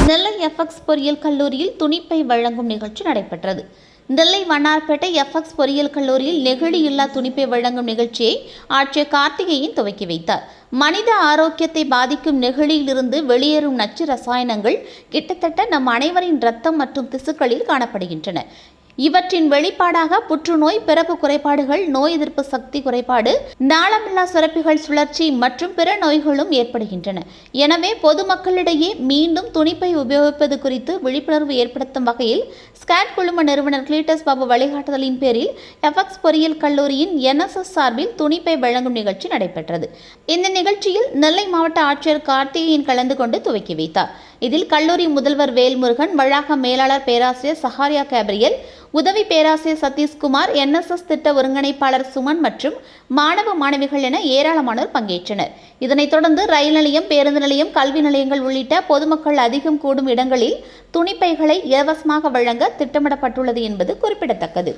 நெல்லை FX பொறியியல் கல்லூரியில் துணிப்பை வழங்கும் நிகழ்ச்சி நடைபெற்றது. நெல்லை வண்ணார்பேட்டை எஃப்எக்ஸ் பொறியியல் கல்லூரியில் நெகிழி இல்லா துணிப்பை வழங்கும் நிகழ்ச்சியை ஆட்சியர் கார்த்திகேயன் துவக்கி வைத்தார். மனித ஆரோக்கியத்தை பாதிக்கும் நெகிழியிலிருந்து வெளியேறும் நச்சு ரசாயனங்கள் கிட்டத்தட்ட நம் அனைவரின் இரத்தம் மற்றும் திசுக்களில் காணப்படுகின்றன. இவற்றின் வெளிப்பாடாக புற்றுநோய், பிறப்பு குறைபாடுகள், நோய் எதிர்ப்பு சக்தி குறைபாடு, நாளமில்லா சுரப்பிகள் சுழற்சி மற்றும் பிற நோய்களும் ஏற்படுகின்றன. எனவே பொதுமக்களிடையே மீண்டும் துணிப்பை உபயோகிப்பது குறித்து விழிப்புணர்வு ஏற்படுத்தும் வகையில் ஸ்கேட் குழும நிறுவனர் கிளீட்டஸ் பாபு வழிகாட்டுதலின் பேரில் எஃப்எக்ஸ் பொறியியல் கல்லூரியின் NSS சார்பில் துணிப்பை வழங்கும் நிகழ்ச்சி நடைபெற்றது. இந்த நிகழ்ச்சியில் நெல்லை மாவட்ட ஆட்சியர் கார்த்திகேயன் கலந்து கொண்டு துவக்கி வைத்தார். இதில் கல்லூரி முதல்வர் வேல்முருகன், வளாக மேலாளர் பேராசிரியர் சஹாரியா கேப்ரியல், உதவி பேராசிரியர் சதீஷ்குமார், NSS திட்ட ஒருங்கிணைப்பாளர் சுமன் மற்றும் மாணவ மாணவிகள் என ஏராளமானோர் பங்கேற்றனர். இதனைத் தொடர்ந்து ரயில் நிலையம், பேருந்து நிலையம், கல்வி நிலையங்கள் உள்ளிட்ட பொதுமக்கள் அதிகம் கூடும் இடங்களில் துணிப்பைகளை இலவசமாக வழங்க திட்டமிடப்பட்டுள்ளது என்பது குறிப்பிடத்தக்கது.